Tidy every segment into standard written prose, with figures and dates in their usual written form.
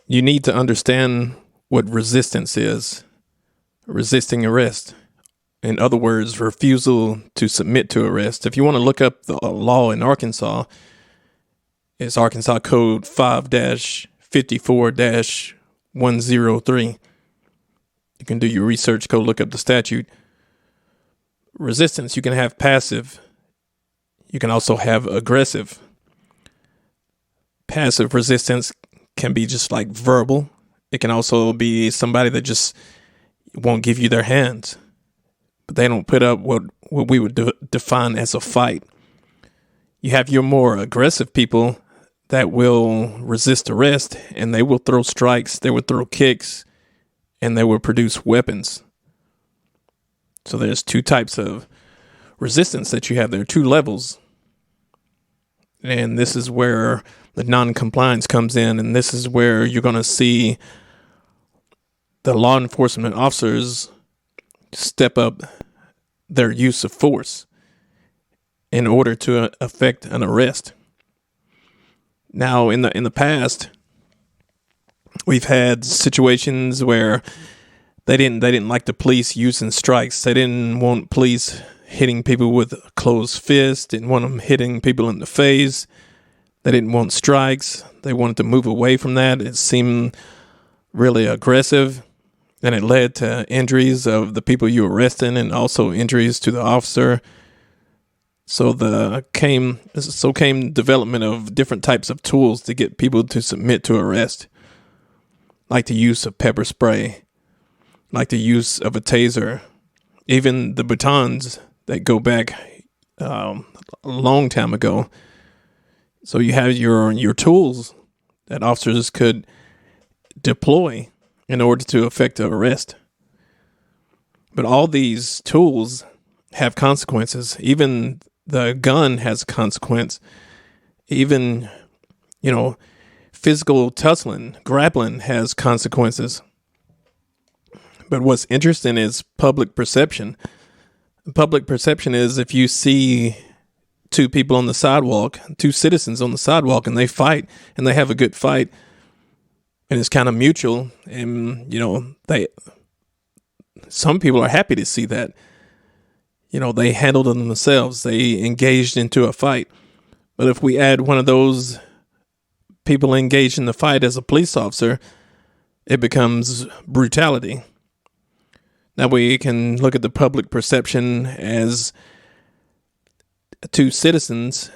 You need to understand what resistance is. Resisting arrest. In other words, refusal to submit to arrest. If you want to look up the law in Arkansas, it's Arkansas Code 5-54-103. You can do your research, go look up the statute. Resistance, you can have passive. You can also have aggressive. Passive resistance can be just like verbal. It can also be somebody that just won't give you their hands, but they don't put up what we would define as a fight. You have your more aggressive people that will resist arrest, and they will throw strikes, they will throw kicks, and they will produce weapons. So there's two types of resistance that you have. There are two levels. And this is where the non-compliance comes in, and this is where you're going to see the law enforcement officers step up their use of force in order to effect an arrest. Now, in the past, we've had situations where they didn't like the police using strikes. They didn't want police hitting people with a closed fist, didn't want them hitting people in the face. They didn't want strikes. They wanted to move away from that. It seemed really aggressive, and it led to injuries of the people you were arresting and also injuries to the officer. So came development of different types of tools to get people to submit to arrest, like the use of pepper spray, like the use of a taser, even the batons that go back a long time ago. So you have your tools that officers could deploy in order to effect an arrest. But all these tools have consequences. Even the gun has a consequence. Even, physical tussling, grappling has consequences. But what's interesting is public perception. Public perception is if you see two people on the sidewalk, two citizens on the sidewalk, and they fight and they have a good fight, and it's kind of mutual, and some people are happy to see that. They handled it themselves. They engaged into a fight. But if we add one of those people engaged in the fight as a police officer, it becomes brutality. Now we can look at the public perception as two citizens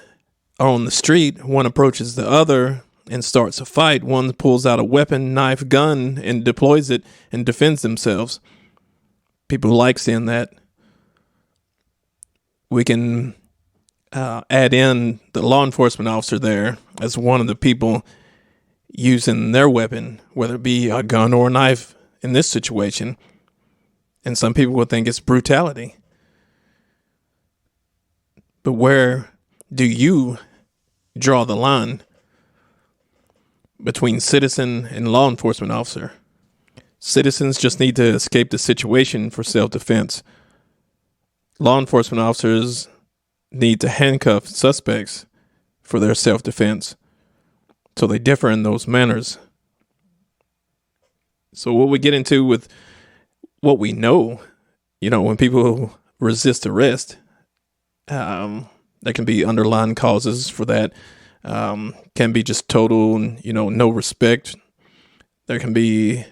are on the street. One approaches the other and starts a fight. One pulls out a weapon, knife, gun, and deploys it and defends themselves. People like seeing that. We can add in the law enforcement officer there as one of the people using their weapon, whether it be a gun or a knife in this situation. And some people will think it's brutality. But where do you draw the line between citizen and law enforcement officer? Citizens just need to escape the situation for self-defense. Law enforcement officers need to handcuff suspects for their self-defense. So they differ in those manners. So what we get into with what we know, when people resist arrest, there can be underlying causes for that. Can be just total, no respect. There can be,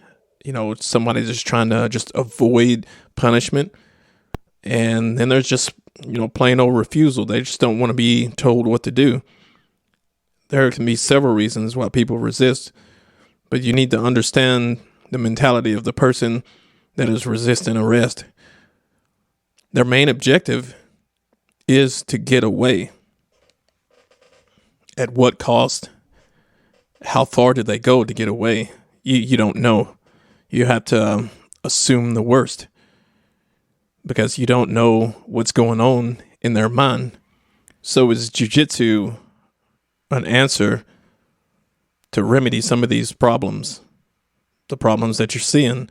somebody just trying to just avoid punishment. And then there's just, plain old refusal. They just don't want to be told what to do. There can be several reasons why people resist, but you need to understand the mentality of the person that is resisting arrest. Their main objective is to get away. At what cost? How far did they go to get away? You don't know. You have to assume the worst because you don't know what's going on in their mind. So is Jiu Jitsu an answer to remedy some of these problems? The problems that you're seeing.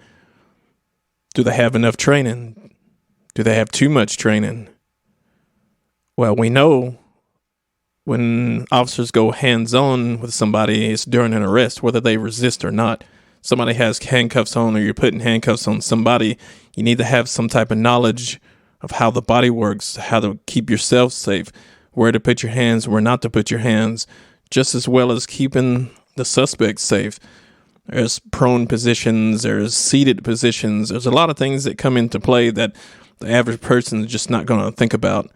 Do they have enough training? Do they have too much training? Well, we know When officers go hands-on with somebody, it's during an arrest, whether they resist or not. Somebody has handcuffs on or you're putting handcuffs on somebody, you need to have some type of knowledge of how the body works, how to keep yourself safe, where to put your hands, where not to put your hands, just as well as keeping the suspect safe. There's prone positions, there's seated positions. There's a lot of things that come into play that the average person is just not going to think about.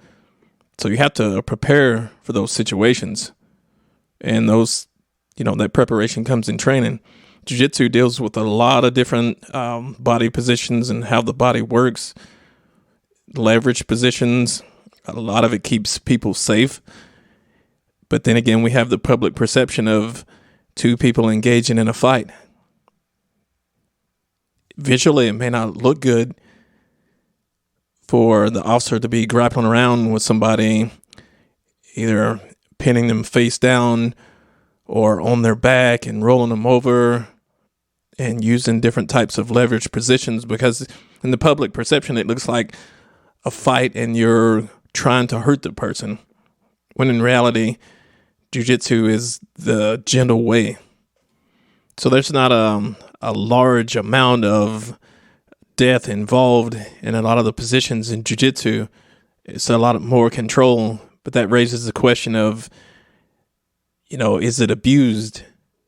So you have to prepare for those situations. And those, that preparation comes in training. Jiu-Jitsu deals with a lot of different body positions and how the body works. Leverage positions, a lot of it keeps people safe. But then again, we have the public perception of two people engaging in a fight. Visually, it may not look good for the officer to be grappling around with somebody, either pinning them face down or on their back and rolling them over and using different types of leverage positions, because in the public perception, it looks like a fight and you're trying to hurt the person, when in reality, Jiu-Jitsu is the gentle way. So there's not a large amount of death involved in a lot of the positions in Jiu-Jitsu. It's a lot more control, but that raises the question of, is it abused?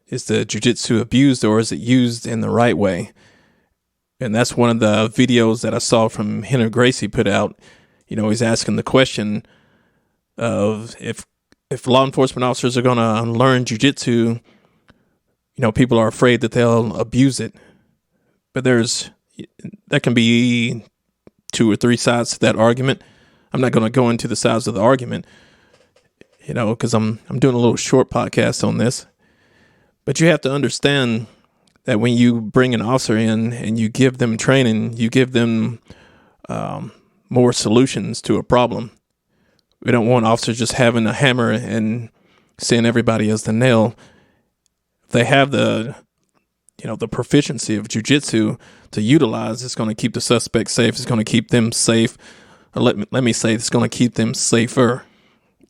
Is the Jiu-Jitsu abused, or is it used in the right way? And that's one of the videos that I saw from Henry Gracie put out. He's asking the question of if law enforcement officers are going to learn Jiu-Jitsu, people are afraid that they'll abuse it. But there can be 2 or 3 sides to that argument. I'm not going to go into the sides of the argument, because I'm doing a little short podcast on this. But you have to understand that when you bring an officer in and you give them training, you give them more solutions to a problem. We don't want officers just having a hammer and seeing everybody as the nail. If they have the proficiency of jiu-jitsu to utilize, it's going to keep the suspect safe. It's going to keep them safe. Or let me say, it's going to keep them safer,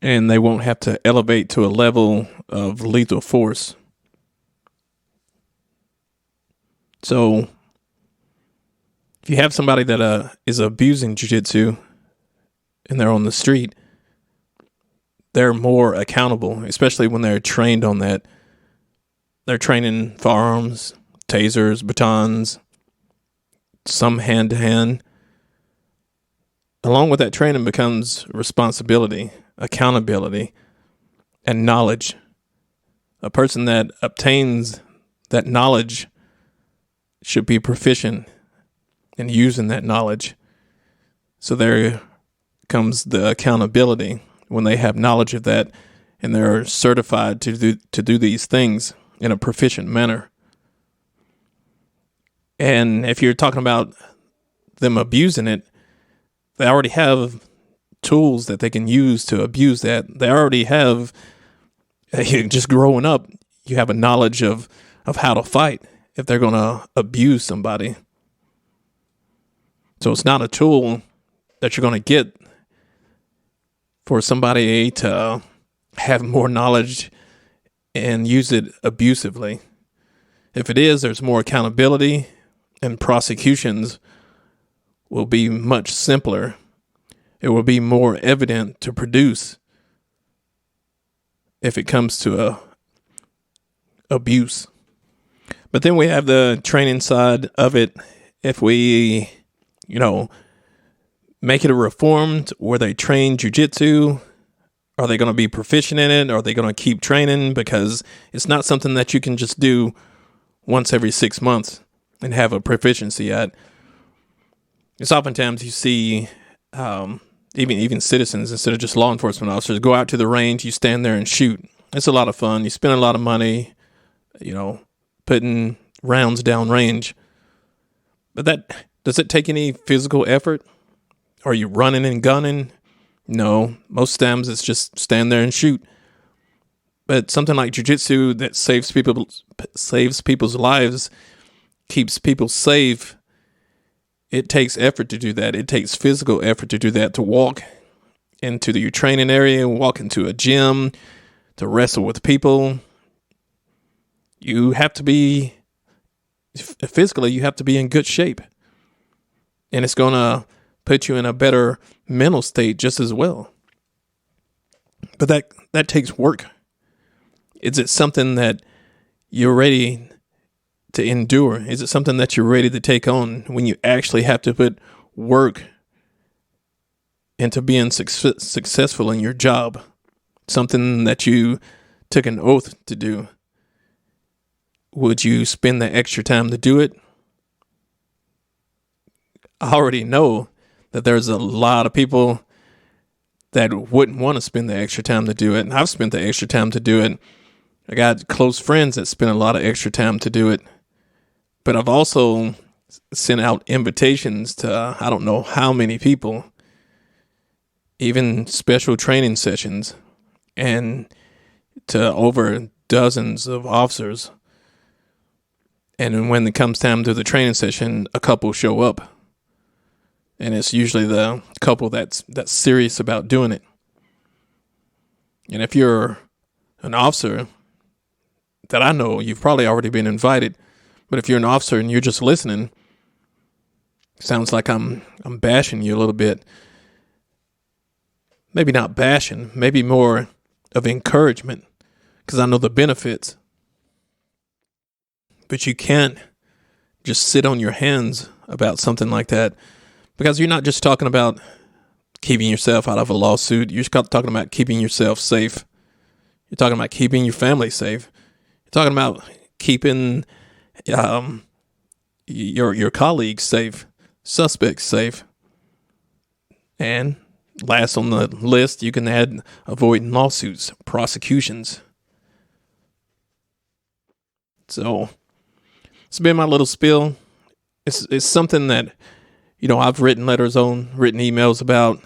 and they won't have to elevate to a level of lethal force. So if you have somebody that is abusing jiu-jitsu and they're on the street, they're more accountable, especially when they're trained on that. They're training firearms, tasers, batons, some hand-to-hand. Along with that training becomes responsibility, accountability, and knowledge. A person that obtains that knowledge should be proficient in using that knowledge. So there comes the accountability when they have knowledge of that and they're certified to do these things in a proficient manner. And if you're talking about them abusing it, they already have tools that they can use to abuse that. They already have, just growing up, you have a knowledge of how to fight if they're going to abuse somebody. So it's not a tool that you're going to get for somebody to have more knowledge and use it abusively. If it is, there's more accountability, and prosecutions will be much simpler. It will be more evident to produce if it comes to abuse. But then we have the training side of it. If we, make it a reformed where they train jiu-jitsu, are they going to be proficient in it? Are they going to keep training? Because it's not something that you can just do once every 6 months and have a proficiency at. It's oftentimes you see even citizens, instead of just law enforcement officers, go out to the range, you stand there and shoot. It's a lot of fun. You spend a lot of money, putting rounds down range. But does it take any physical effort? Are you running and gunning? No, most times it's just stand there and shoot. But something like jiu-jitsu that saves people's lives, keeps people safe, it takes effort to do that. It takes physical effort to do that, to walk into your training area, walk into a gym to wrestle with people, you have to be physically, you have to be in good shape. And it's going to put you in a better mental state just as well. But that takes work. Is it something that you're ready to endure? Is it something that you're ready to take on when you actually have to put work into being successful in your job? Something that you took an oath to do. Would you spend the extra time to do it? I already know that there's a lot of people that wouldn't want to spend the extra time to do it. And I've spent the extra time to do it. I got close friends that spend a lot of extra time to do it. But I've also sent out invitations to I don't know how many people, even special training sessions, and to over dozens of officers. And when it comes time to the training session, a couple show up. And it's usually the couple that's serious about doing it. And if you're an officer that I know, you've probably already been invited. But if you're an officer and you're just listening, sounds like I'm bashing you a little bit. Maybe not bashing, maybe more of encouragement, because I know the benefits. But you can't just sit on your hands about something like that, because you're not just talking about keeping yourself out of a lawsuit. You're talking about keeping yourself safe. You're talking about keeping your family safe. You're talking about keeping your colleagues safe, suspects safe. And last on the list, you can add avoiding lawsuits, prosecutions. So it's been my little spiel. It's something that, I've written letters on, written emails about,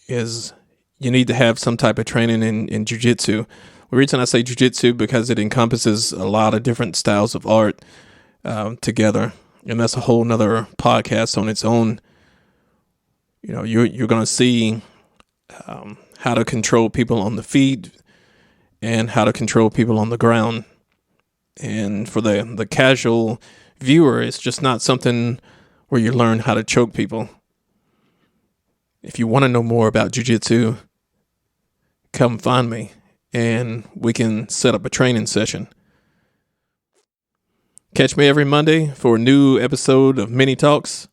is you need to have some type of training in Jiu Jitsu. The reason I say Jiu Jitsu because it encompasses a lot of different styles of art together. And that's a whole nother podcast on its own. You're going to see how to control people on the feet and how to control people on the ground. And for the casual viewer, it's just not something where you learn how to choke people. If you want to know more about jiu-jitsu, come find me and we can set up a training session. Catch me every Monday for a new episode of Mini Talks.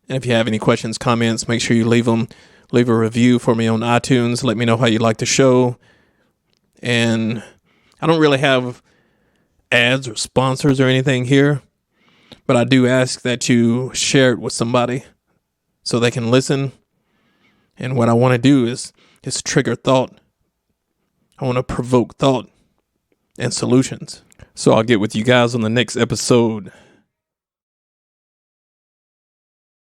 And if you have any questions, comments, make sure you leave them. Leave a review for me on iTunes. Let me know how you like the show. And I don't really have ads or sponsors or anything here, but I do ask that you share it with somebody so they can listen. And what I want to do is trigger thought. I want to provoke thought and solutions. So I'll get with you guys on the next episode.